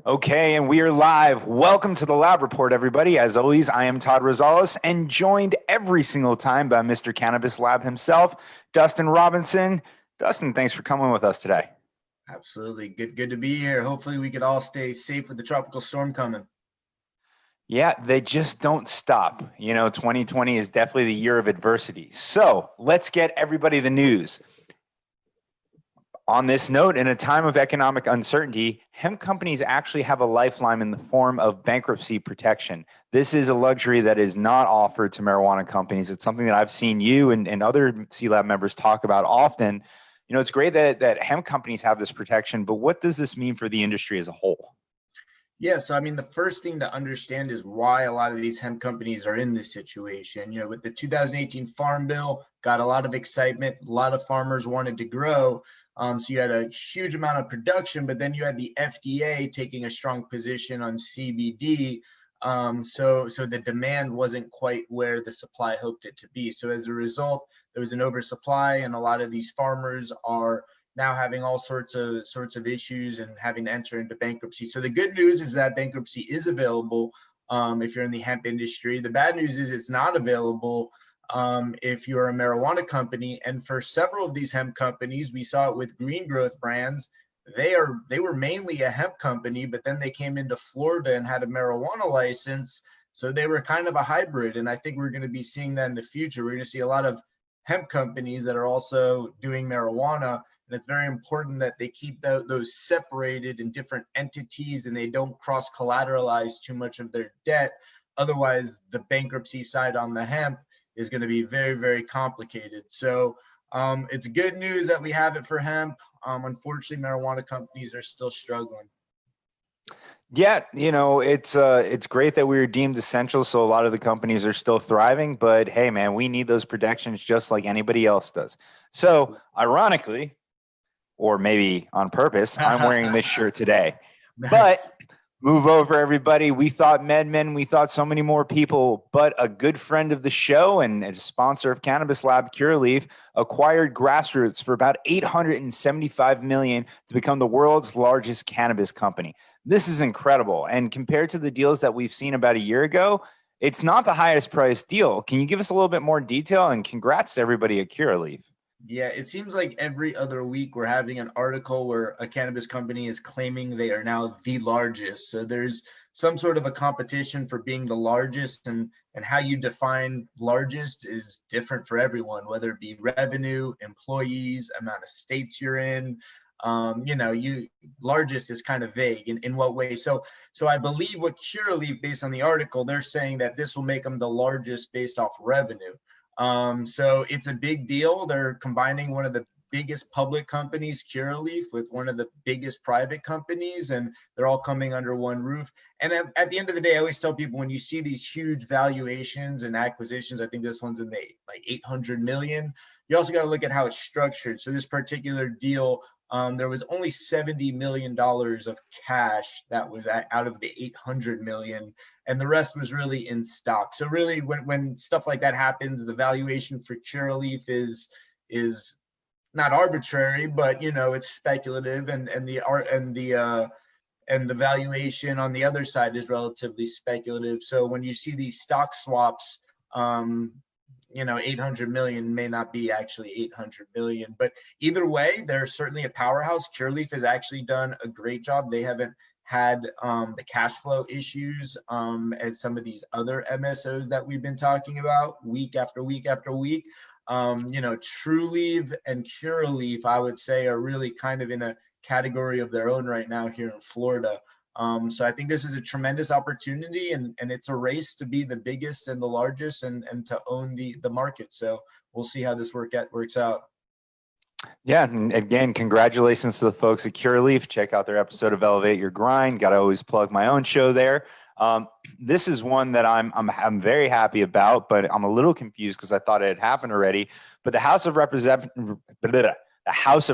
Okay, and we are live. Welcome to the Lab Report, everybody. As always, I am Todd Rosales and joined every single time by Mr. Cannabis Lab himself, Dustin Robinson. Dustin, thanks for coming with us today. Absolutely. Good to be here. Hopefully we could all stay safe with the tropical storm coming. Yeah, they just don't stop. 2020 is definitely the year of adversity. So let's get everybody the news. On this note, in a time of economic uncertainty, hemp companies actually have a lifeline in the form of bankruptcy protection. This is a luxury that is not offered to marijuana companies. It's something that I've seen you and other C-Lab members talk about often. It's great that hemp companies have this protection, but what does this mean for the industry as a whole? Yeah, so I mean, the first thing to understand is why a lot of these hemp companies are in this situation. With the 2018 Farm Bill, got a lot of excitement. A lot of farmers wanted to grow. So you had a huge amount of production, but then you had the FDA taking a strong position on CBD. So the demand wasn't quite where the supply hoped it to be. So as a result, there was an oversupply, and a lot of these farmers are now having all sorts of issues and having to enter into bankruptcy. So the good news is that bankruptcy is available if you're in the hemp industry. The bad news is it's not available if you're a marijuana company. And for several of these hemp companies, we saw it with Green Growth Brands. They were mainly a hemp company, but then they came into Florida and had a marijuana license. So they were kind of a hybrid. And I think we're going to be seeing that in the future. We're going to see a lot of hemp companies that are also doing marijuana. And it's very important that they keep those separated in different entities and they don't cross collateralize too much of their debt. Otherwise, the bankruptcy side on the hemp is going to be very, very complicated. So it's good news that we have it for hemp. Unfortunately, marijuana companies are still struggling. Yeah, it's great that we were deemed essential, so a lot of the companies are still thriving. But hey, man, we need those protections just like anybody else does. So, ironically, or maybe on purpose, I'm wearing this shirt today. Nice. But move over, everybody. We thought MedMen, we thought so many more people, but a good friend of the show and a sponsor of Cannabis Lab, Curaleaf, acquired Grassroots for about $875 million to become the world's largest cannabis company. This is incredible. And compared to the deals that we've seen about a year ago, it's not the highest priced deal. Can you give us a little bit more detail? And congrats to everybody at Curaleaf. Yeah, it seems like every other week we're having an article where a cannabis company is claiming they are now the largest. So there's some sort of a competition for being the largest, and how you define largest is different for everyone, whether it be revenue, employees, amount of states you're in. You largest is kind of vague in what way. So I believe what Curaleaf, based on the article, they're saying that this will make them the largest based off revenue. So it's a big deal. They're combining one of the biggest public companies, Curaleaf, with one of the biggest private companies, and they're all coming under one roof. And at the end of the day, I always tell people, when you see these huge valuations and acquisitions, I think this one's in the like 800 million. You also got to look at how it's structured. So this particular deal, there was only $70 million of cash that was out of the 800 million, and the rest was really in stock. So really, when stuff like that happens, the valuation for Curaleaf is not arbitrary, but it's speculative, and the valuation on the other side is relatively speculative. So when you see these stock swaps, 800 million may not be actually 800 million, but either way, they're certainly a powerhouse. Curaleaf has actually done a great job. They haven't had the cash flow issues as some of these other MSOs that we've been talking about week after week after week. Trulieve and Curaleaf, I would say, are really kind of in a category of their own right now here in Florida. So I think this is a tremendous opportunity, and it's a race to be the biggest and the largest and to own the market. So we'll see how this works out. Yeah, and again, congratulations to the folks at Curaleaf. Check out their episode of Elevate Your Grind. Got to always plug my own show there. This is one that I'm very happy about, but I'm a little confused because I thought it had happened already. But the House of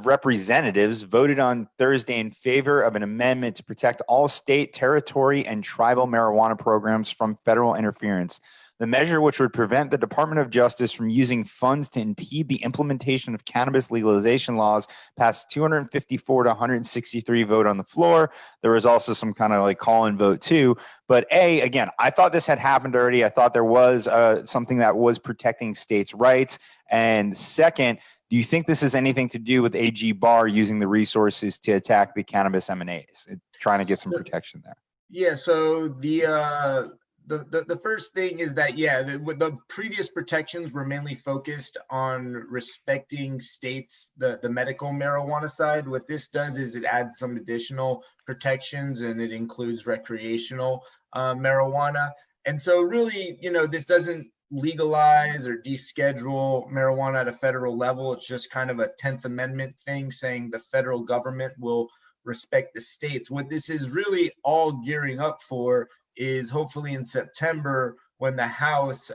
Representatives voted on Thursday in favor of an amendment to protect all state, territory, and tribal marijuana programs from federal interference. The measure, which would prevent the Department of Justice from using funds to impede the implementation of cannabis legalization laws, passed 254 to 163 vote on the floor. There was also some kind of like call-in vote too. But again, I thought this had happened already. I thought there was something that was protecting states' rights. And second, do you think this has anything to do with AG Barr using the resources to attack the cannabis M&As, trying to get some protection there? Yeah, so the first thing is that, yeah, the previous protections were mainly focused on respecting states, the medical marijuana side. What this does is it adds some additional protections, and it includes recreational marijuana. And so really, this doesn't legalize or deschedule marijuana at a federal level. It's just kind of a 10th Amendment thing saying the federal government will respect the states. What this is really all gearing up for is hopefully in September when the House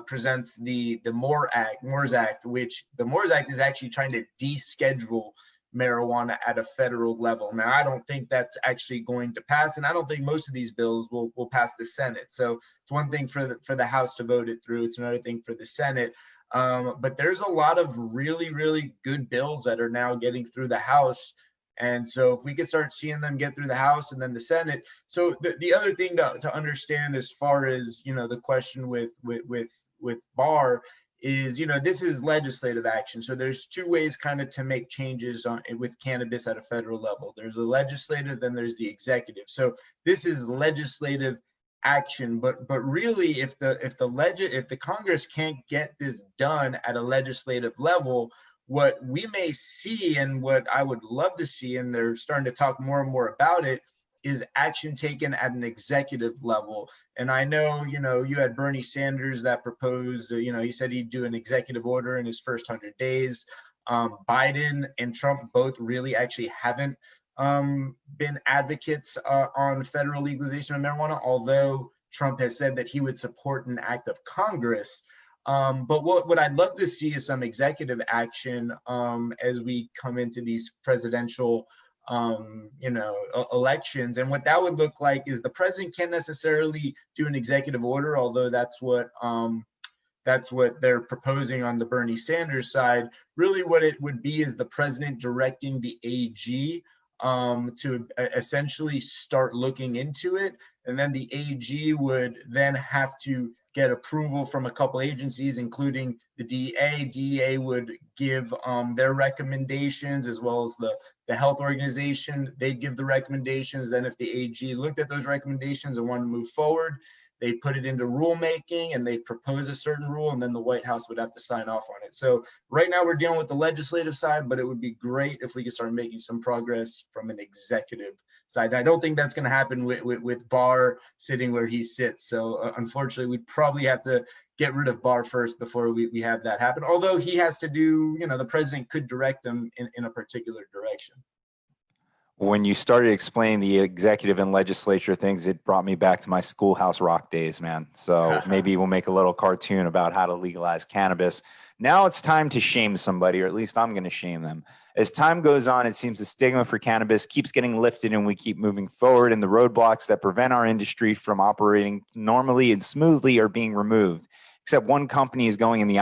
presents the Moore Act, which the Moore Act is actually trying to deschedule marijuana at a federal level. Now, I don't think that's actually going to pass, and I don't think most of these bills will pass the Senate. So it's one thing for the House to vote it through. It's another thing for the Senate. But there's a lot of really, really good bills that are now getting through the House. And so if we could start seeing them get through the House and then the Senate. So the other thing to understand as far as, the question with Barr is, this is legislative action. So there's two ways kind of to make changes with cannabis at a federal level. There's the legislative, then there's the executive. So this is legislative action, but really if the Congress can't get this done at a legislative level, what we may see and what I would love to see, and they're starting to talk more and more about it, is action taken at an executive level. And I know, you had Bernie Sanders that proposed, he said he'd do an executive order in his first 100 days. Biden and Trump both really actually haven't been advocates on federal legalization of marijuana, although Trump has said that he would support an act of Congress. But what I'd love to see is some executive action as we come into these presidential elections. And what that would look like is the president can't necessarily do an executive order, although that's what they're proposing on the Bernie Sanders side. Really what it would be is the president directing the AG to essentially start looking into it. And then the AG would then have to get approval from a couple agencies, including the DEA. DEA would give their recommendations, as well as the health organization. They'd give the recommendations. Then if the AG looked at those recommendations and wanted to move forward, they put it into rulemaking and they propose a certain rule, and then the White House would have to sign off on it. So right now we're dealing with the legislative side, but it would be great if we could start making some progress from an executive side. I don't think that's going to happen with Barr sitting where he sits. So unfortunately, we'd probably have to get rid of Barr first before we have that happen. Although he has to do, the president could direct them in a particular direction. When you started explaining the executive and legislature things, it brought me back to my Schoolhouse Rock days, man. So maybe we'll make a little cartoon about how to legalize cannabis. Now it's time to shame somebody, or at least I'm going to shame them. As time goes on, it seems the stigma for cannabis keeps getting lifted and we keep moving forward, and the roadblocks that prevent our industry from operating normally and smoothly are being removed. Except one company is going in the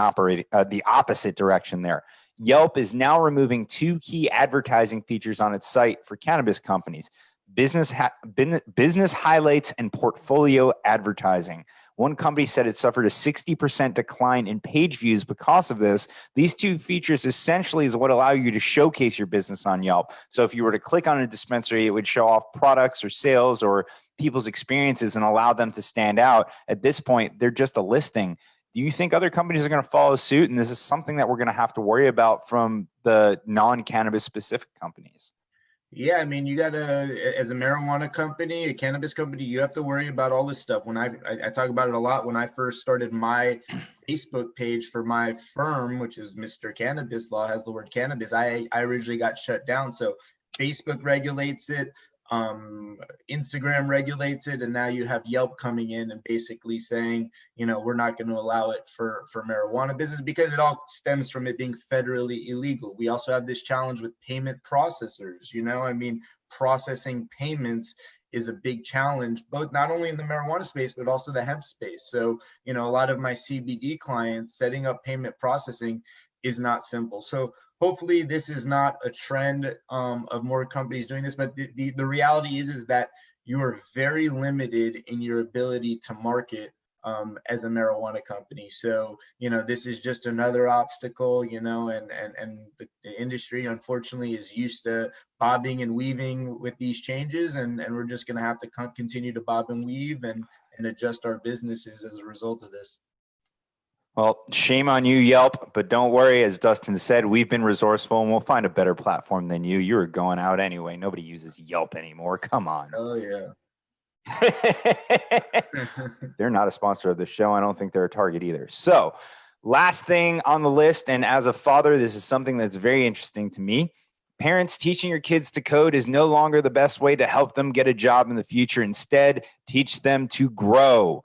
opposite direction there. Yelp is now removing two key advertising features on its site for cannabis companies: business highlights and portfolio advertising. One company said it suffered a 60% decline in page views because of this. These two features essentially is what allow you to showcase your business on Yelp. So if you were to click on a dispensary, it would show off products or sales or people's experiences and allow them to stand out. At this point, they're just a listing. Do you think other companies are going to follow suit? And this is something that we're going to have to worry about from the non-cannabis specific companies. Yeah, I mean, you got to, as a marijuana company, a cannabis company, you have to worry about all this stuff. When I talk about it a lot, when I first started my Facebook page for my firm, which is Mr. Cannabis Law, has the word cannabis, I originally got shut down. So Facebook regulates it. Instagram regulates it, and now you have Yelp coming in and basically saying, we're not going to allow it for marijuana business, because it all stems from it being federally illegal. We also have this challenge with payment processors, processing payments is a big challenge, both not only in the marijuana space, but also the hemp space. So, you know, a lot of my CBD clients setting up payment processing is not simple. So hopefully this is not a trend of more companies doing this, but the reality is that you are very limited in your ability to market as a marijuana company. So, you know, this is just another obstacle, you know, and the industry unfortunately is used to bobbing and weaving with these changes, and we're just going to have to continue to bob and weave and adjust our businesses as a result of this. Well, shame on you, Yelp, but don't worry. As Dustin said, we've been resourceful and we'll find a better platform than you. You were going out anyway. Nobody uses Yelp anymore. Come on. Oh, yeah. They're not a sponsor of the show. I don't think they're a target either. So, last thing on the list, and as a father, this is something that's very interesting to me. Parents, teaching your kids to code is no longer the best way to help them get a job in the future. Instead, teach them to grow.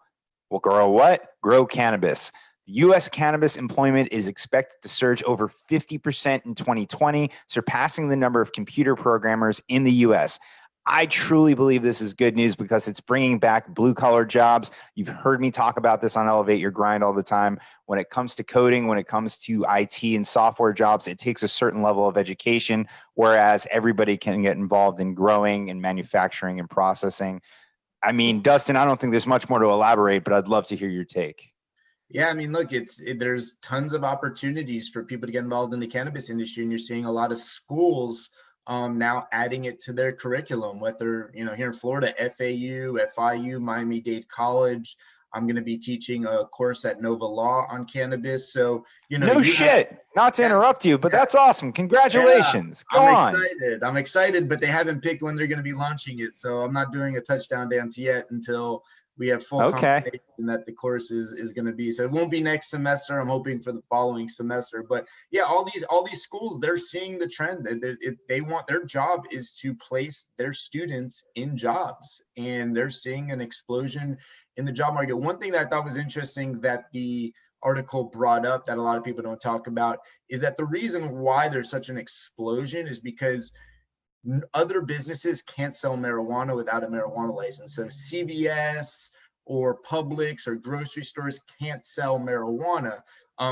Well, grow what? Grow cannabis. U.S. cannabis employment is expected to surge over 50% in 2020, surpassing the number of computer programmers in the U.S. I truly believe this is good news because it's bringing back blue-collar jobs. You've heard me talk about this on Elevate Your Grind all the time. When it comes to coding, when it comes to IT and software jobs, it takes a certain level of education, whereas everybody can get involved in growing and manufacturing and processing. I mean, Dustin, I don't think there's much more to elaborate, but I'd love to hear your take. Yeah, I mean, look, there's tons of opportunities for people to get involved in the cannabis industry, and you're seeing a lot of schools now adding it to their curriculum. Whether, you know, here in Florida, FAU, FIU, Miami-Dade College. I'm going to be teaching a course at Nova Law on cannabis. So, you know, no shit. Not to interrupt you, but that's awesome. Congratulations. Yeah, Go on. I'm excited, but they haven't picked when they're going to be launching it. So I'm not doing a touchdown dance yet until we have full confirmation that the course is going to be. So it won't be next semester. I'm hoping for the following semester. But yeah, all these schools, they're seeing the trend. They want, their job is to place their students in jobs, and they're seeing an explosion in the job market. One thing that I thought was interesting that the article brought up that a lot of people don't talk about is that the reason why there's such an explosion is because other businesses can't sell marijuana without a marijuana license. So CVS or Publix or grocery stores can't sell marijuana.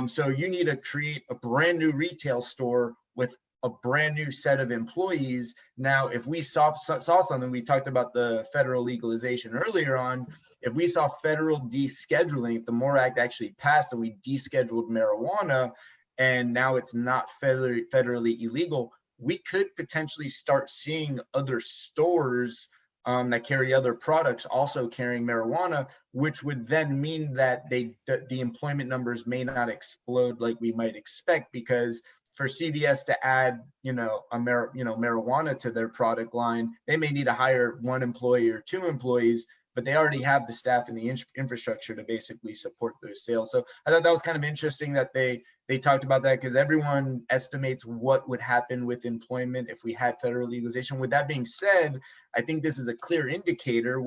So you need to create a brand new retail store with a brand new set of employees. Now, if we saw something, we talked about the federal legalization earlier on, if we saw federal descheduling, if the MORE Act actually passed and we descheduled marijuana, and now it's not federally illegal, we could potentially start seeing other stores that carry other products also carrying marijuana, which would then mean that the employment numbers may not explode like we might expect, because for CVS to add, marijuana to their product line, they may need to hire one employee or two employees, but they already have the staff and the infrastructure to basically support those sales. So I thought that was kind of interesting that they talked about that, because everyone estimates what would happen with employment if we had federal legalization. With that being said, I think this is a clear indicator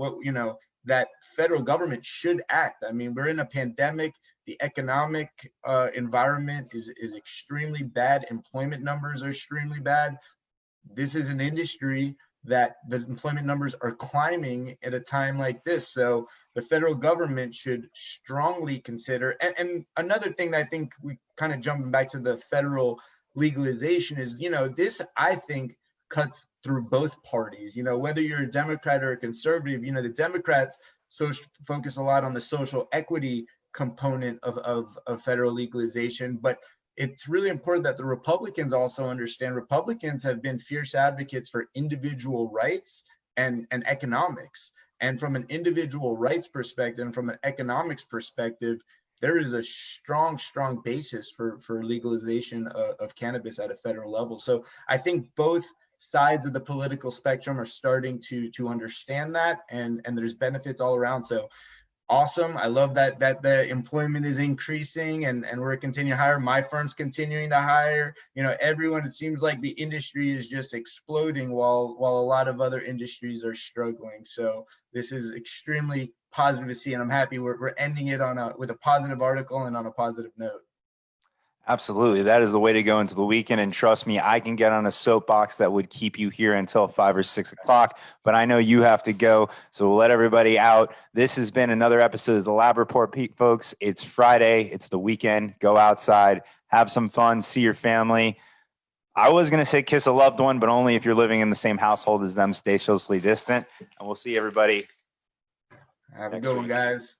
that federal government should act. I mean, we're in a pandemic. The economic environment is extremely bad. Employment numbers are extremely bad. This is an industry that the employment numbers are climbing at a time like this. So the federal government should strongly consider, and another thing that I think we kind of jumping back to the federal legalization is, this, I think, cuts through both parties. Whether you're a Democrat or a conservative, the Democrats focus a lot on the social equity component of federal legalization, but it's really important that the Republicans also understand. Republicans have been fierce advocates for individual rights and economics. And from an individual rights perspective and from an economics perspective, there is a strong basis for legalization of cannabis at a federal level. So I think both sides of the political spectrum are starting to understand that, and there's benefits all around. So awesome. I love that the employment is increasing and we're continuing to hire. My firm's continuing to hire. Everyone, it seems like the industry is just exploding while a lot of other industries are struggling. So this is extremely positive to see, and I'm happy we're ending it with a positive article and on a positive note. Absolutely. That is the way to go into the weekend. And trust me, I can get on a soapbox that would keep you here until 5 or 6 o'clock, but I know you have to go. So we'll let everybody out. This has been another episode of the Lab Report, Pete, folks. It's Friday. It's the weekend. Go outside, have some fun, see your family. I was going to say kiss a loved one, but only if you're living in the same household as them. Stay socially distant. And we'll see everybody Have a next good one, week. guys.